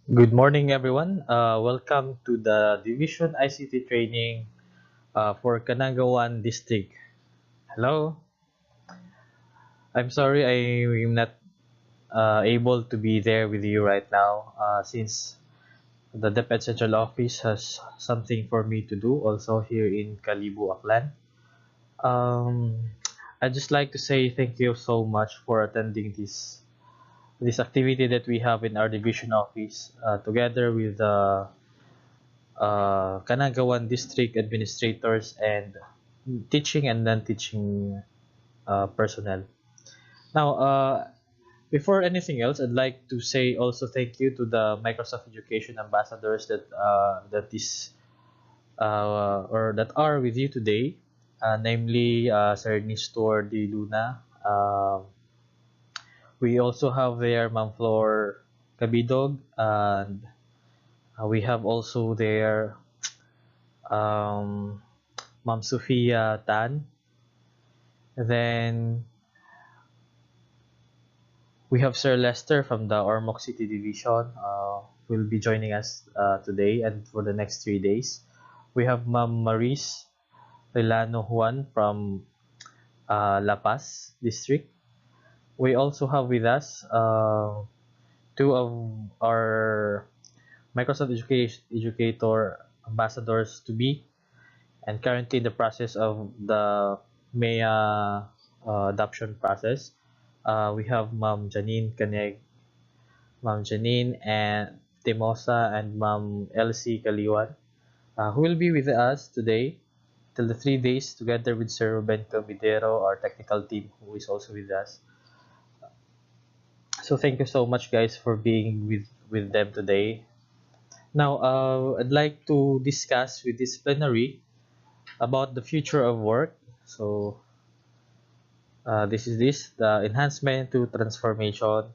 Good morning, everyone. Welcome to the Division ICT training for Kanagawan District. Hello. I'm sorry I'm not able to be there with you right now since the DepEd Central Office has something for me to do also here in Kalibu, Aklan. Um, I'd just like to say thank you so much for attending this activity that we have in our division office together with the Kanagawan district administrators and teaching and non-teaching personnel. Now, before anything else, I'd like to say also thank you to the Microsoft Education ambassadors that are with you today, namely Sir Nestor De Luna. We also have there Ma'am Flor Cabidog, and we have also there um, Ma'am Sophia Tan. Then we have Sir Lester from the Ormoc City Division. Will be joining us today and for the next 3 days. We have Ma'am Maris Relano Juan from La Paz District. We also have with us two of our Microsoft Educator ambassadors to be, and currently in the process of the MEA adoption process. We have Ma'am Janine Caneg, Ma'am Janine and Timosa, and Ma'am Elsie Kaliwan, who will be with us today till the 3 days together with Sir Ruben Comidero, our technical team, who is also with us. So thank you so much, guys, for being with them today. Now, I'd like to discuss with this plenary about the future of work. So, this the enhancement to transformation.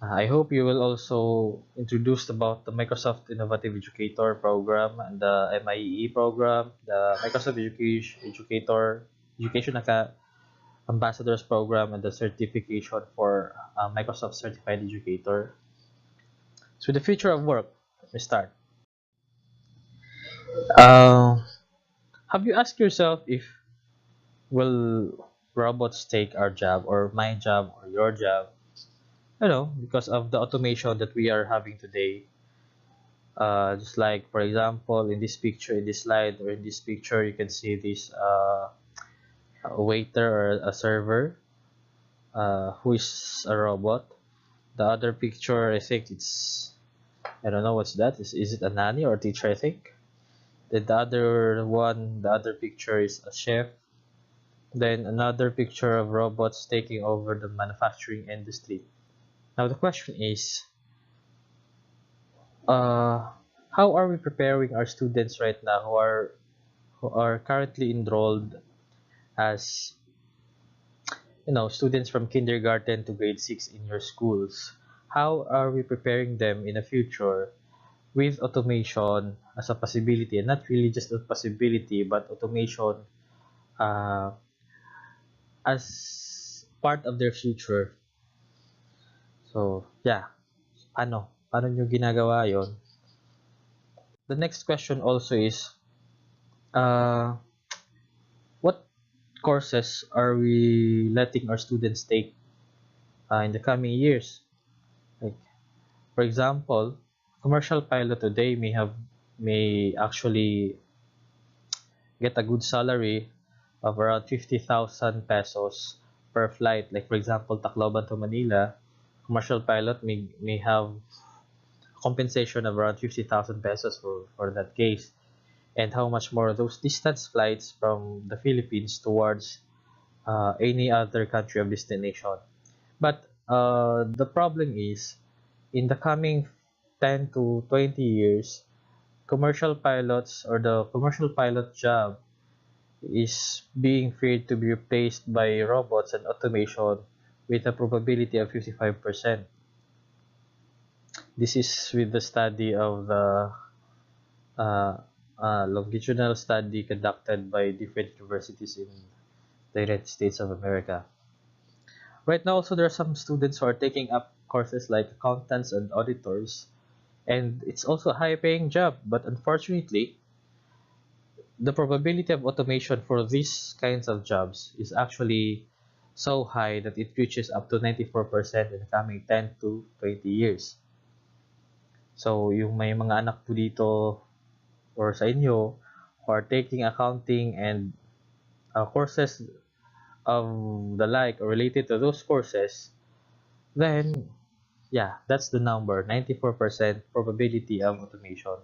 I hope you will also introduce about the Microsoft Innovative Educator program and the MIE program, the Microsoft Education Ambassadors program, and the certification for Microsoft Certified Educator. So the future of work, let me start. Uh, have you asked yourself if will robots take our job or my job or your job? Because of the automation that we are having today. Just like, for example, in this picture, in this slide, or in this picture, you can see this a waiter or a server who is a robot. The other picture, I think I don't know what's that. Is it a nanny or a teacher, I think? Then the other picture is a chef. Then another picture of robots taking over the manufacturing industry. Now the question is, uh, how are we preparing our students right now who are currently enrolled as students from kindergarten to grade 6 in your schools? How are we preparing them in the future with automation as a possibility, and not really just a possibility, but automation uh, as part of their future? So, yeah, paano nyo ginagawa yon? The next question also is, uh, what courses are we letting our students take in the coming years? Like, for example, commercial pilot today may actually get a good salary of around 50,000 pesos per flight. Like, for example, Tacloban to Manila, commercial pilot may have compensation of around 50,000 pesos for that case. And how much more those distance flights from the Philippines towards any other country of destination. But the problem is, in the coming 10 to 20 years, commercial pilots or the commercial pilot job is being feared to be replaced by robots and automation with a probability of 55%. This is with the study of the uh, longitudinal study conducted by different universities in the United States of America. Right now, also there are some students who are taking up courses like accountants and auditors, and it's also a high-paying job. But unfortunately, the probability of automation for these kinds of jobs is actually so high that it reaches up to 94% in the coming 10 to 20 years. So, yung may mga anak po dito or sa inyo who are taking accounting and courses of the like or related to those courses, then yeah, that's the number, 94% probability of automation.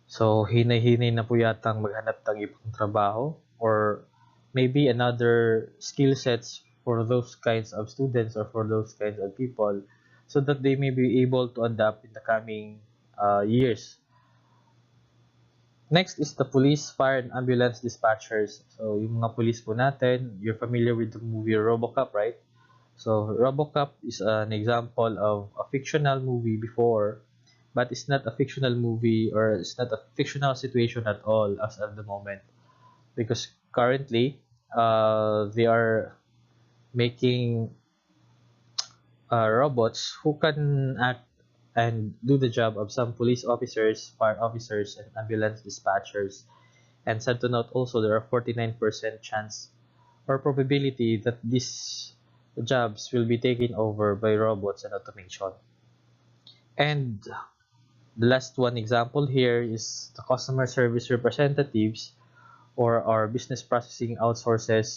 So, hinay-hinay na po yatang maghanap ng ibang trabaho or maybe another skill sets for those kinds of students or for those kinds of people so that they may be able to adapt in the coming years. Next is the police, fire, and ambulance dispatchers. So, yung mga police po natin, you're familiar with the movie RoboCop, right? So, RoboCop is an example of a fictional movie before, but it's not a fictional movie or it's not a fictional situation at all as of the moment. Because currently, they are making robots who can act and do the job of some police officers, fire officers, and ambulance dispatchers. And sad to note also, there are 49% chance or probability that these jobs will be taken over by robots and automation. And the last one example here is the customer service representatives or our business processing outsourcing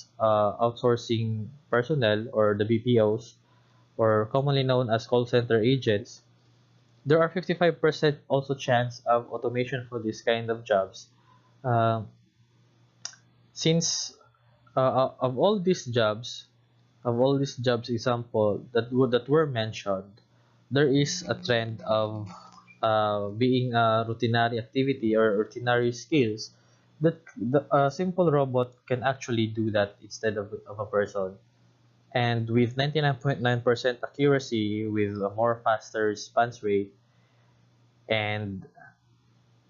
personnel or the BPOs or commonly known as call center agents. There are 55% also chance of automation for this kind of jobs. Uh, since of all these jobs, example that were mentioned, there is a trend of being a routinary activity or routinary skills that a simple robot can actually do that instead of a person. And with 99.9% accuracy, with a more faster response rate, and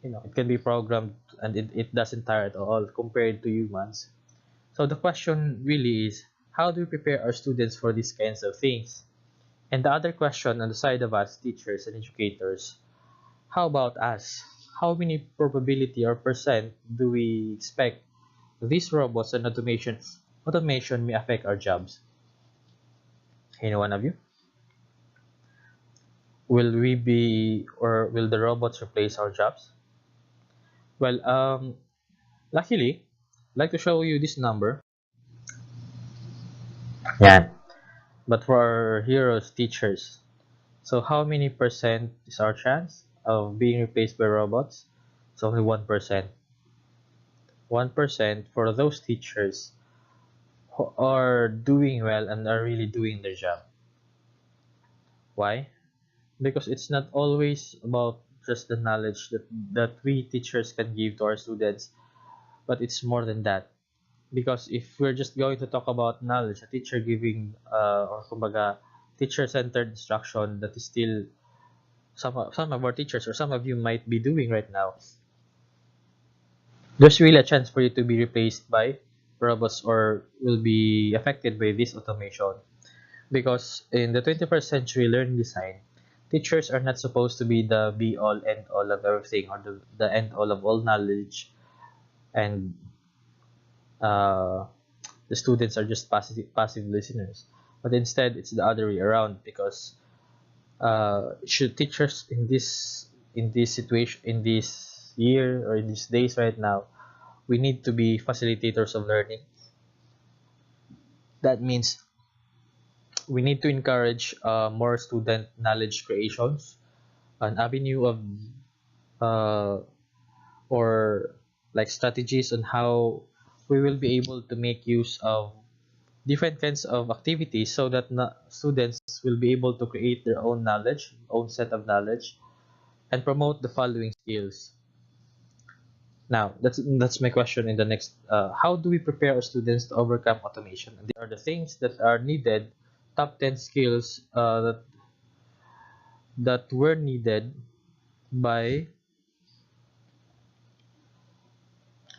it can be programmed and it doesn't tire at all compared to humans. So the question really is, how do we prepare our students for these kinds of things? And the other question on the side of us, teachers and educators, how about us? How many probability or percent do we expect these robots and automation may affect our jobs? Any one of you? Will we be or will the robots replace our jobs? Well, luckily, I'd like to show you this number. Yeah. But for our heroes, teachers, so how many percent is our chance of being replaced by robots? It's only 1%. 1% for those teachers who are doing well and are really doing their job. Why? Because it's not always about just the knowledge that we teachers can give to our students, but it's more than that. Because if we're just going to talk about knowledge, a teacher giving or kumbaga teacher-centered instruction, that is still some of our teachers or some of you might be doing right now. There's really a chance for you to be replaced by robots or will be affected by this automation. Because in the 21st century learning design, teachers are not supposed to be the be all end all of everything or the end all of all knowledge, and uh, the students are just passive listeners. But instead, it's the other way around, because should teachers in this situation, in this year or in these days right now, we need to be facilitators of learning. That means we need to encourage more student knowledge creations, an avenue of uh, or like strategies on how we will be able to make use of different kinds of activities so that students will be able to create their own knowledge, own set of knowledge, and promote the following skills. Now, that's my question in the next. How do we prepare our students to overcome automation? And these are the things that are needed. Top 10 skills that were needed by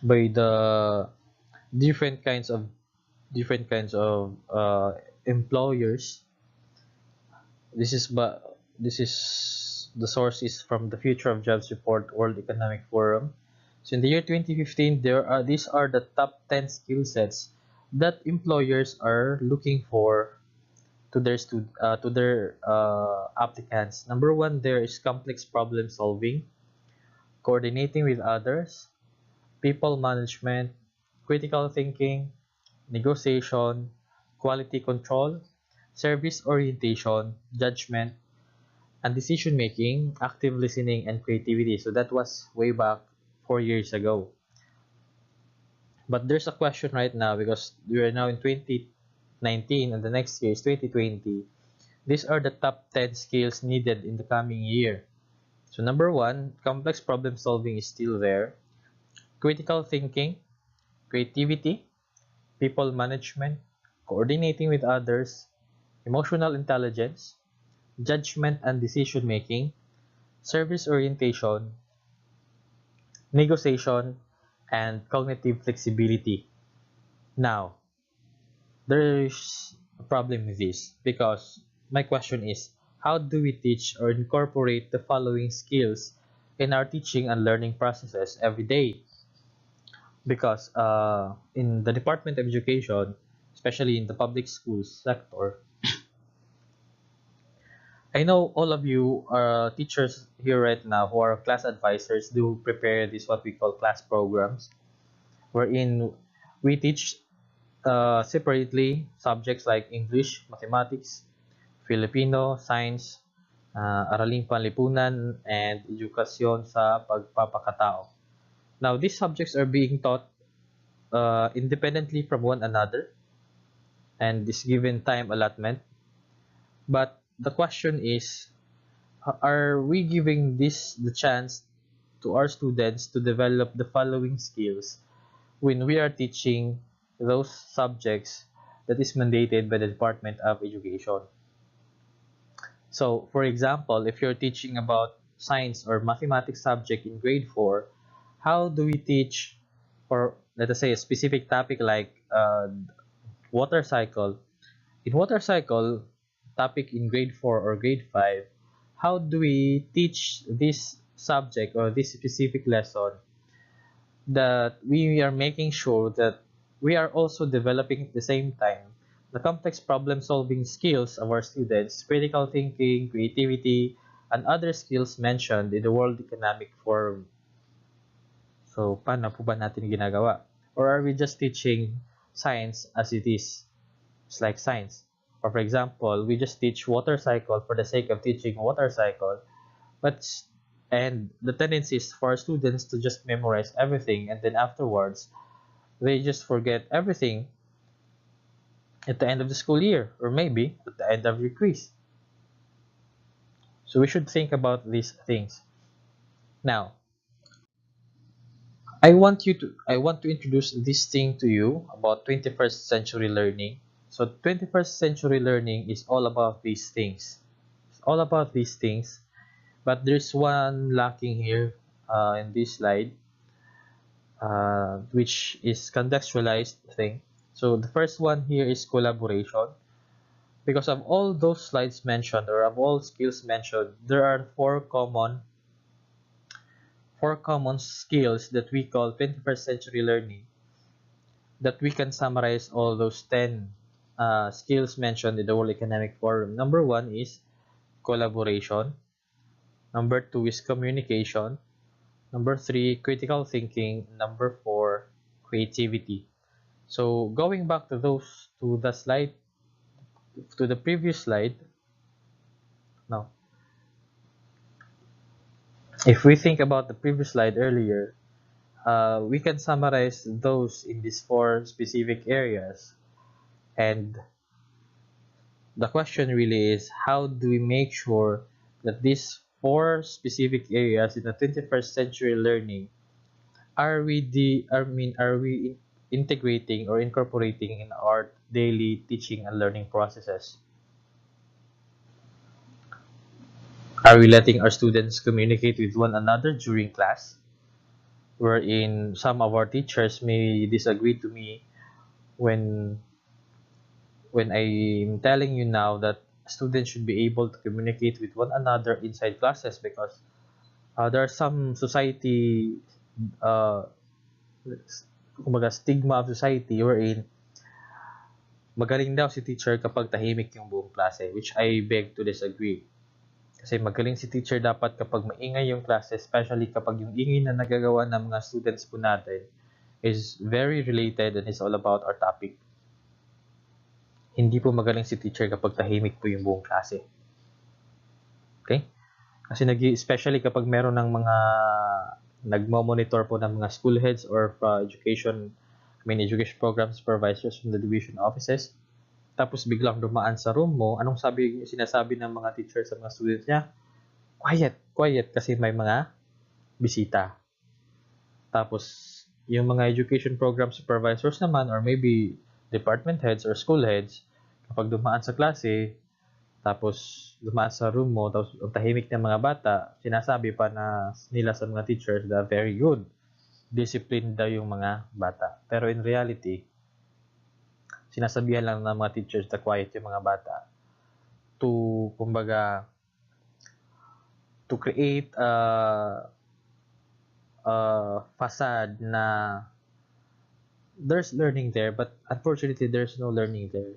the different kinds of employers This is the source is from the Future of Jobs report, World Economic Forum. So in the year 2015, these are the top 10 skill sets that employers are looking for to their applicants. Number one, there is complex problem solving, coordinating with others, people management, critical thinking, negotiation, quality control, service orientation, judgment, and decision making, active listening, and creativity. So that was way back 4 years ago. But there's a question right now because we are now in 2019 and the next year is 2020. These are the top 10 skills needed in the coming year. So number one, complex problem solving is still there. Critical thinking, creativity, people management, coordinating with others, emotional intelligence, judgment and decision making, service orientation, negotiation, and cognitive flexibility. Now, there's a problem with this because my question is, how do we teach or incorporate the following skills in our teaching and learning processes every day? Because in the Department of Education, especially in the public schools sector, I know all of you are teachers here right now who are class advisors do prepare this what we call class programs, wherein we teach separately subjects like English, mathematics, Filipino, science, araling panlipunan, and edukasyon sa pagpapakatao. Now, these subjects are being taught independently from one another and is given time allotment. But the question is, are we giving this the chance to our students to develop the following skills when we are teaching those subjects that is mandated by the Department of Education? So, for example, if you're teaching about science or mathematics subject in grade 4, how do we teach, or let us say a specific topic like water cycle? In water cycle topic in grade 4 or grade 5, how do we teach this subject or this specific lesson that we are making sure that we are also developing at the same time the complex problem solving skills of our students, critical thinking, creativity, and other skills mentioned in the World Economic Forum. So, paano po ba natin ginagawa? Or are we just teaching science as it is? It's like science. Or for example, we just teach water cycle for the sake of teaching water cycle, but and the tendency is for students to just memorize everything and then afterwards they just forget everything at the end of the school year or maybe at the end of your quiz. So we should think about these things. Now, I want to introduce this thing to you about 21st century learning. So 21st century learning is all about these things. It's all about these things, but there's one lacking here in this slide, which is contextualized thing. So the first one here is collaboration. Because of all those slides mentioned or of all skills mentioned, there are four common skills that we call 21st century learning that we can summarize all those 10 skills mentioned in the World Economic Forum. Number one is collaboration. Number two is communication. Number three, critical thinking. Number four, creativity. So going back to the previous slide. Now, if we think about the previous slide earlier, we can summarize those in these four specific areas. And the question really is, how do we make sure that these four specific areas in the 21st century learning are we integrating or incorporating in our daily teaching and learning processes? Are we letting our students communicate with one another during class? Wherein some of our teachers may disagree to me when I'm telling you now that students should be able to communicate with one another inside classes because there are some society, kumbaga stigma of society wherein magaling daw si teacher kapag tahimik yung buong klase, which I beg to disagree. Kasi magaling si teacher dapat kapag maingay yung klase, especially kapag yung ingay na nagagawa ng mga students po natin is very related and is all about our topic. Hindi po magaling si teacher kapag tahimik po yung buong klase. Okay? Kasi especially kapag meron ng mga nagmo-monitor po ng mga school heads or education program supervisors from the division offices, tapos biglang dumaan sa room mo, anong sinasabi ng mga teacher sa mga students niya? Quiet kasi may mga bisita. Tapos yung mga education program supervisors naman or maybe department heads or school heads, kapag dumaan sa klase, tapos dumaan sa room mo, tapos ang tahimik ng mga bata, sinasabi pa nila sa mga teachers na very good, disciplined daw yung mga bata. Pero in reality, sinasabihan lang ng mga teachers na quiet yung mga bata to, kumbaga, to create a facade na there's learning there, but unfortunately, there's no learning there.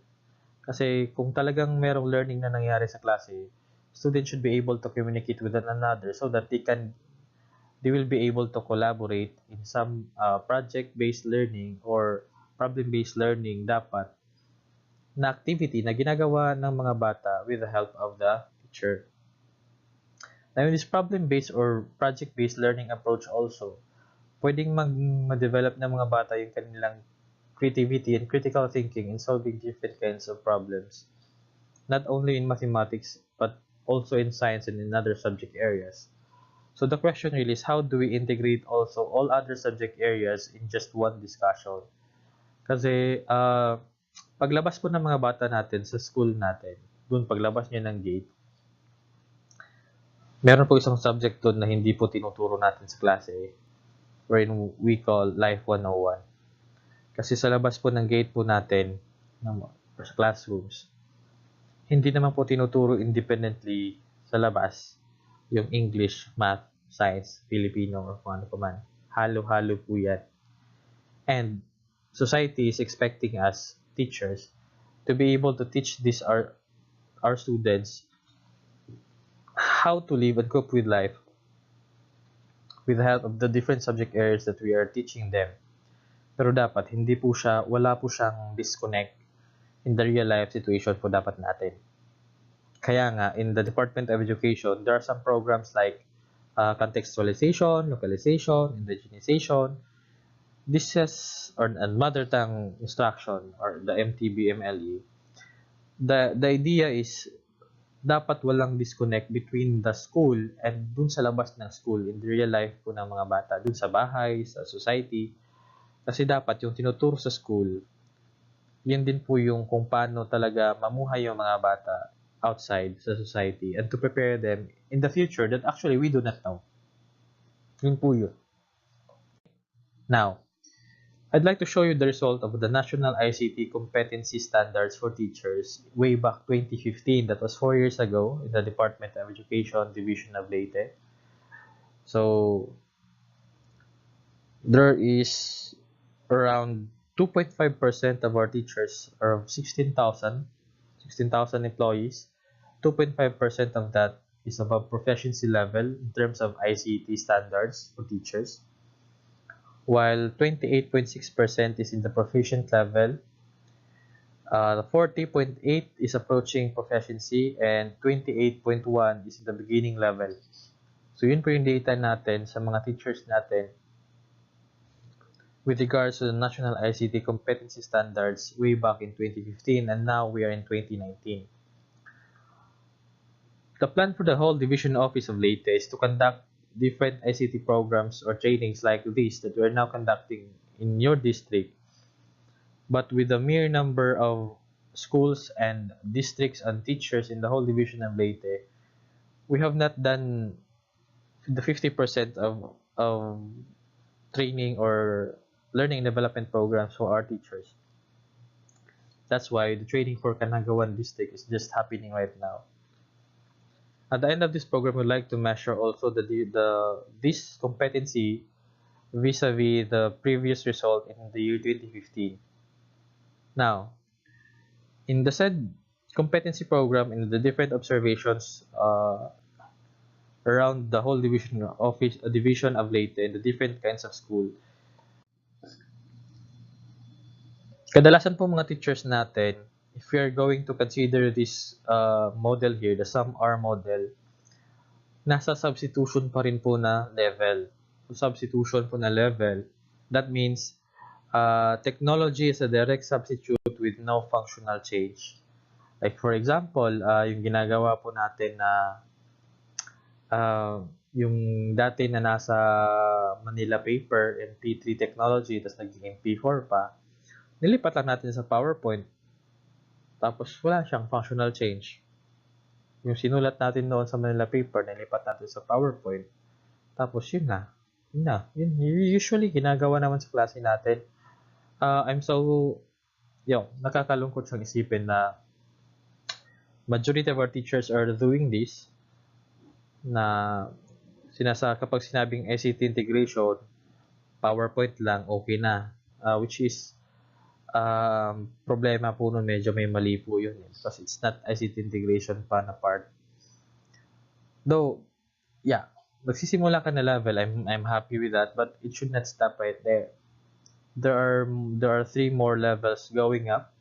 Kasi kung talagang merong learning na nangyari sa klase, students should be able to communicate with one another so that they will be able to collaborate in some project-based learning or problem-based learning dapat na activity na ginagawa ng mga bata with the help of the teacher. Now, in this problem-based or project-based learning approach also, pwedeng ma-develop ng mga bata yung kanilang creativity and critical thinking in solving different kinds of problems, not only in mathematics, but also in science and in other subject areas. So the question really is, how do we integrate also all other subject areas in just one discussion? Kasi paglabas po ng mga bata natin sa school natin, dun paglabas niya ng gate, meron po isang subject doon na hindi po tinuturo natin sa klase, wherein we call Life 101. Kasi sa labas po ng gate po natin, sa classrooms, hindi naman po tinuturo independently sa labas yung English, Math, Science, Filipino, or kung ano pa man. Halo-halo po yan. And society is expecting us, teachers, to be able to teach our students how to live and cope with life with the help of the different subject areas that we are teaching them. Pero dapat wala po siyang disconnect in the real life situation po dapat natin. Kaya nga, in the Department of Education, there are some programs like contextualization, localization, indigenization, and mother tongue instruction or the MTBMLE. The idea is dapat walang disconnect between the school and dun sa labas ng school in the real life po ng mga bata, dun sa bahay, sa society. Kasi dapat yung tinuturo sa school, yun din po yung kung paano talaga mamuhay yung mga bata outside sa society and to prepare them in the future that actually we do not know. Yun po yun. Now, I'd like to show you the result of the National ICT Competency Standards for Teachers way back 2015. That was 4 years ago in the Department of Education Division of Leyte. So, there is around 2.5% of our teachers, or 16,000 employees, 2.5% of that is above proficiency level in terms of ICT standards for teachers, while 28.6% is in the proficient level, 40.8 is approaching proficiency, and 28.1 is in the beginning level. So yun po yung data natin sa mga teachers natin with regards to the National ICT Competency Standards way back in 2015, and now we are in 2019. The plan for the whole division office of Leyte is to conduct different ICT programs or trainings like this that we are now conducting in your district, but with the mere number of schools and districts and teachers in the whole division of Leyte, we have not done the 50% of training or learning and development programs for our teachers. That's why the training for Kanagawan district is just happening right now. At the end of this program, we'd like to measure also this competency vis-a-vis the previous result in the year 2015. Now, in the said competency program and the different observations around the whole division of Leyte and the different kinds of school, kadalasan po mga teachers natin, if we are going to consider this model here, the sum R model, nasa substitution pa rin po na level. So, substitution po na level, that means technology is a direct substitute with no functional change. Like for example, yung ginagawa po natin na yung dati na nasa Manila paper, MP3 technology, tapos naging MP4 pa, nilipat lang natin sa PowerPoint. Tapos wala siyang functional change. Yung sinulat natin noon sa Manila paper, nilipat natin sa PowerPoint. Tapos yun na. Yun usually ginagawa naman sa klase natin. Nakakalungkot siyang isipin na majority of our teachers are doing this, na kapag sinabing ICT integration, PowerPoint lang, okay na. Which is problema po nun, medyo may mali po yun. Because it's not ICT integration pa na part. Though, yeah, magsisimula ka na level, I'm happy with that, but it should not stop right there. There are 3 more levels going up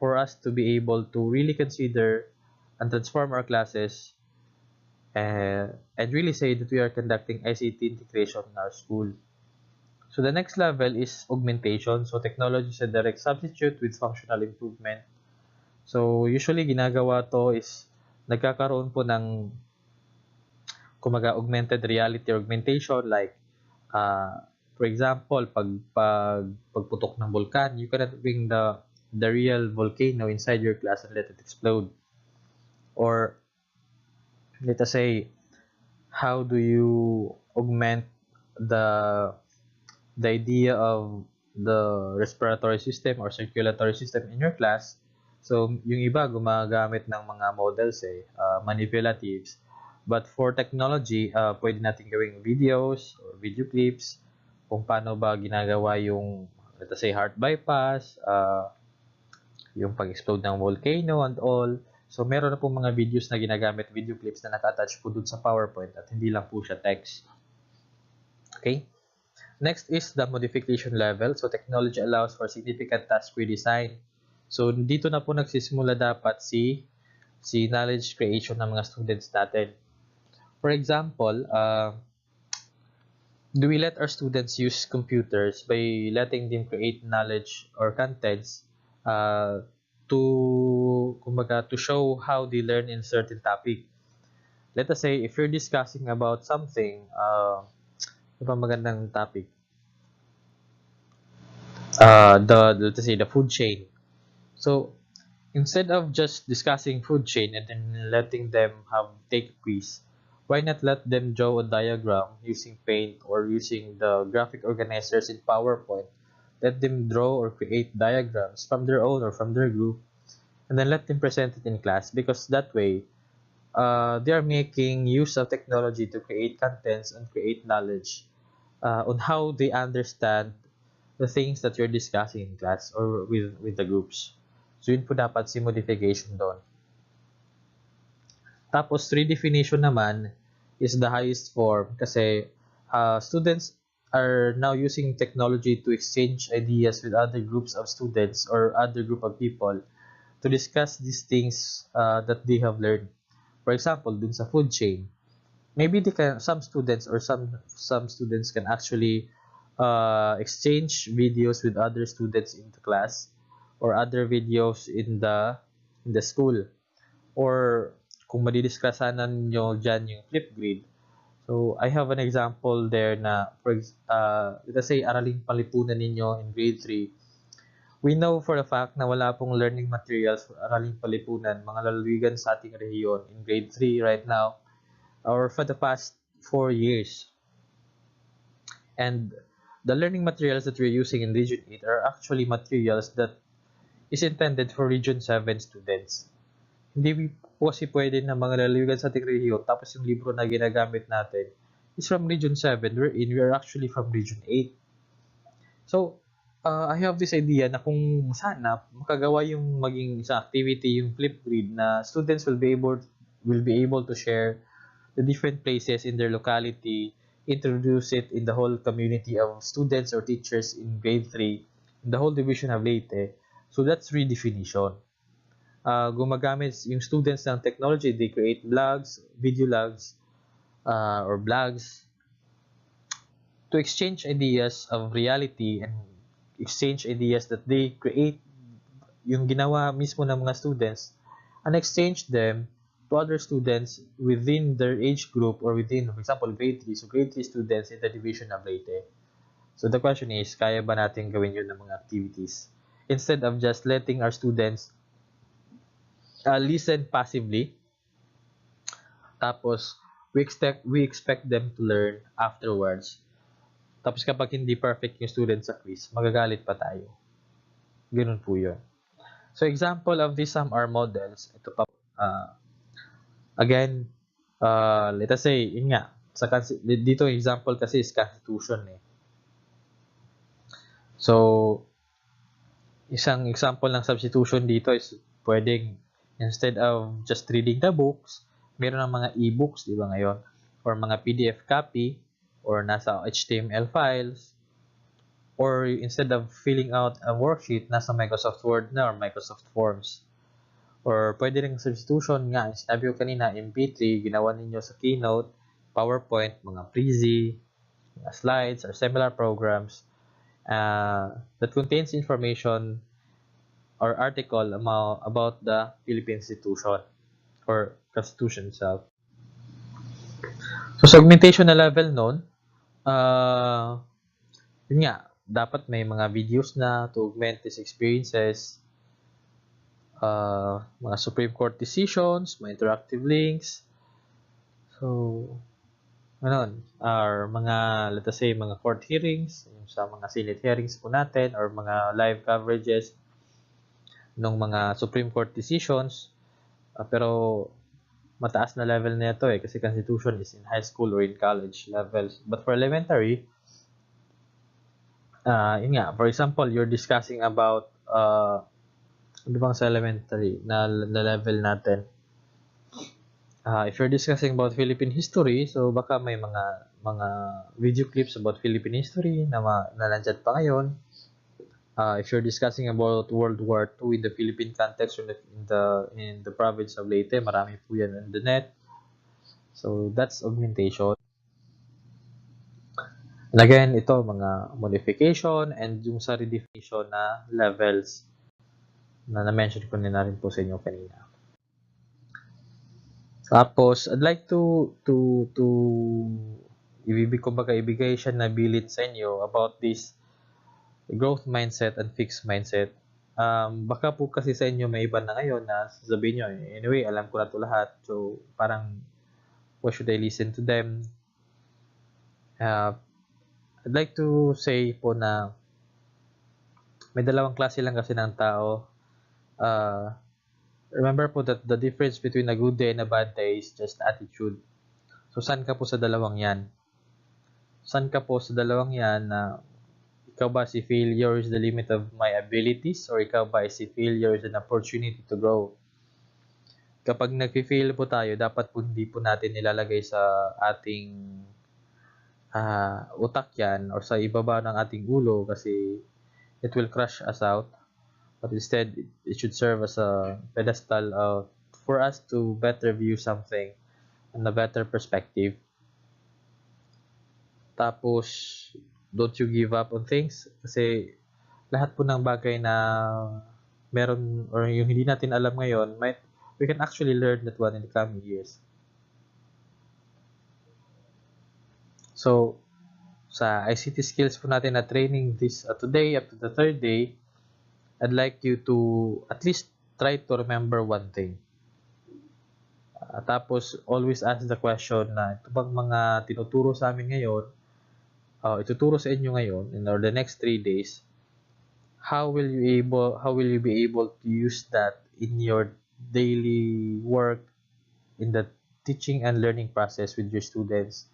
for us to be able to really consider and transform our classes and really say that we are conducting ICT integration in our school. So the next level is augmentation. So technology is a direct substitute with functional improvement. So usually ginagawa to is nagkakaroon po ng augmented reality augmentation, like for example, pagputok ng volcano, you cannot bring the real volcano inside your class and let it explode. Or let us say, how do you augment the idea of the respiratory system or circulatory system in your class? So yung iba gumagamit ng mga models manipulatives. But for technology, pwede natin gawing videos or video clips kung paano ba ginagawa yung, let us say, heart bypass, yung pag-explode ng volcano and all. So meron na po mga videos na ginagamit, video clips na naka-attach po dun sa PowerPoint at hindi lang po siya text. Okay? Next is the modification level. So technology allows for significant task redesign. So dito na po nagsisimula dapat si knowledge creation ng mga students natin. For example, do we let our students use computers by letting them create knowledge or contents to show how they learn in a certain topic? Let us say, if you're discussing about something, magandang topic, let's say the food chain. So instead of just discussing food chain and then letting them take a quiz, why not let them draw a diagram using Paint or using the graphic organizers in PowerPoint? Let them draw or create diagrams from their own or from their group, and then let them present it in class, because that way they are making use of technology to create contents and create knowledge on how they understand the things that you're discussing in class or with the groups. So yun po dapat si modification doon. Tapos redefinition naman is the highest form, kasi students are now using technology to exchange ideas with other groups of students or other group of people to discuss these things that they have learned. For example, dun sa food chain, maybe some students can actually exchange videos with other students in the class or other videos in the school. Or kung madidiskussanan nyo dyan yung flip grade. So I have an example there na, let's say, araling palipunan ninyo in grade 3. We know for a fact na wala pong learning materials for araling palipunan, mga lalawigan sa ating rehiyon in grade 3 right now, or for the past 4 years. And the learning materials that we're using in Region 8 are actually materials that is intended for Region 7 students. Hindi po kasi pwede na mga lalawigan sa ating rehiyon tapos yung libro na ginagamit natin is from Region 7 wherein we are actually from Region 8. So, I have this idea na kung sana makagawa yung maging isang activity, yung flip grid na students will be able to share the different places in their locality, introduce it in the whole community of students or teachers in grade 3, in the whole division of Leyte. So that's redefinition. Gumagamit yung students ng technology, they create blogs, video logs, or blogs to exchange ideas of reality and exchange ideas that they create yung ginawa mismo ng mga students and exchange them to other students within their age group or within, for example, grade 3. So, grade 3 students in the division of Leyte. So, the question is, kaya ba natin gawin yun ng mga activities? Instead of just letting our students listen passively, tapos we expect them to learn afterwards. Tapos kapag hindi perfect yung student sa quiz, magagalit pa tayo. Ganun po yun. So, example of these some are models. Ito pa, again, let us say, yun nga, dito example kasi is constitution eh. So, isang example ng substitution dito is pwedeng instead of just reading the books, meron ng mga e-books, di ba ngayon? Or mga PDF copy, or nasa HTML files, or instead of filling out a worksheet, nasa Microsoft Word na or Microsoft Forms. Or pwede rin substitution nga, sinabi ko kanina, MP3, ginawa ninyo sa Keynote, PowerPoint, mga Prezi, mga slides, or similar programs that contains information or article about the Philippine institution or constitution itself. So, sa augmentation na level nun, yun nga, dapat may mga videos na to augment these experiences, mga Supreme Court decisions, mga interactive links. So, or mga, let us say, mga court hearings, sa mga Senate hearings po natin, or mga live coverages ng mga Supreme Court decisions. Pero, mataas na level na ito kasi Constitution is in high school or in college levels. But for elementary, yun nga, for example, you're discussing about, ano bang sa elementary na level natin? If you're discussing about Philippine history, so baka may mga video clips about Philippine history na nandyan pa ngayon. If you're discussing about World War II in the Philippine context or in the province of Leyte, marami po yan on the net. So that's augmentation. And again, ito mga modification and yung sa redefinition na levels na na-mention ko na rin po sa inyo kanina. Tapos, I'd like to ibigay siya na bilit sa inyo about this growth mindset and fixed mindset. Baka po kasi sa inyo may iba na ngayon na sasabihin nyo, anyway, alam ko na ito lahat. So, parang, why should I listen to them? I'd like to say po na may dalawang klase lang kasi ng tao. Remember po that the difference between a good day and a bad day is just attitude. So, saan ka po sa dalawang yan? Saan ka po sa dalawang yan na ikaw ba si failure is the limit of my abilities or ikaw ba si failure is an opportunity to grow? Kapag nag-fail po tayo, dapat po hindi po natin nilalagay sa ating utak yan or sa ibaba ng ating ulo kasi it will crush us out. But instead, it should serve as a pedestal for us to better view something in a better perspective. Tapos, don't you give up on things kasi lahat po ng bagay na meron or yung hindi natin alam ngayon, we can actually learn that one in the coming years. So, sa ICT skills po natin na training this today up to the third day, I'd like you to at least try to remember one thing. Tapos, always ask the question na ito bang mga tinuturo sa amin ngayon, ituturo sa inyo ngayon in the next 3 days, how will you be able to use that in your daily work, in the teaching and learning process with your students,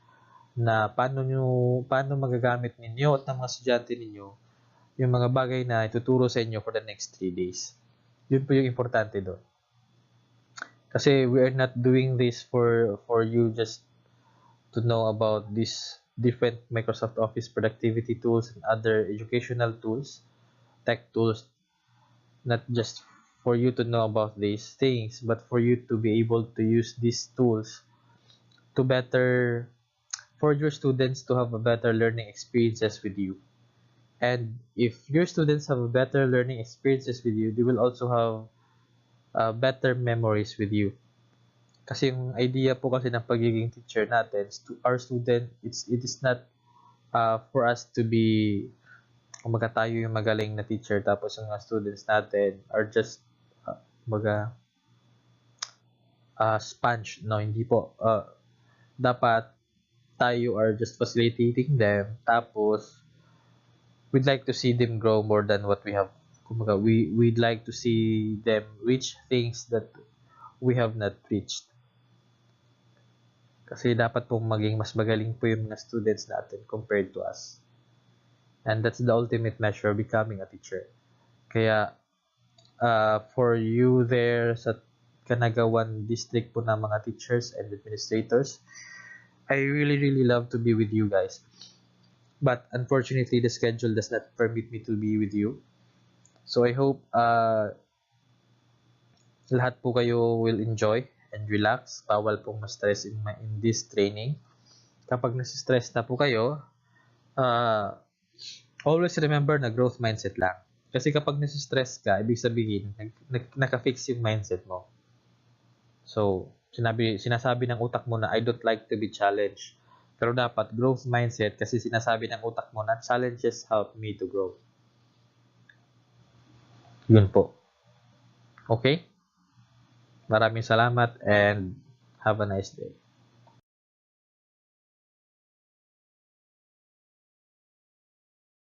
na paano magagamit ninyo at ng mga estudyante ninyo yung mga bagay na ituturo sa inyo for the next 3 days. Yun po yung importante doon. Kasi we are not doing this for you just to know about these different Microsoft Office productivity tools and other educational tools, tech tools, not just for you to know about these things, but for you to be able to use these tools to better, for your students to have a better learning experiences with you. And if your students have a better learning experiences with you, they will also have better memories with you. Kasi yung idea po kasi ng pagiging teacher natin, our student, it is not for us to be, kumbaga tayo yung magaling na teacher, tapos yung mga students natin are just, kumbaga, sponge. No, hindi po. Dapat tayo are just facilitating them, tapos we'd like to see them grow more than what we have. Kumbaga, we'd like to see them reach things that we have not reached. Kasi dapat pong maging mas magaling po yung mga students natin compared to us. And that's the ultimate measure of becoming a teacher. Kaya, for you there sa Canagawan district po ng mga teachers and administrators, I really, really love to be with you guys. But unfortunately, the schedule does not permit me to be with you. So I hope lahat po kayo will enjoy and relax. Bawal pong ma-stress in this training. Kapag nasi-stress na po kayo, always remember na growth mindset lang. Kasi kapag nasi-stress ka, ibig sabihin, naka-fix yung mindset mo. So, sinasabi ng utak mo na, I don't like to be challenged. Pero dapat growth mindset kasi sinasabi ng utak mo na challenges help me to grow. Yun po. Okay? Maraming salamat and have a nice day.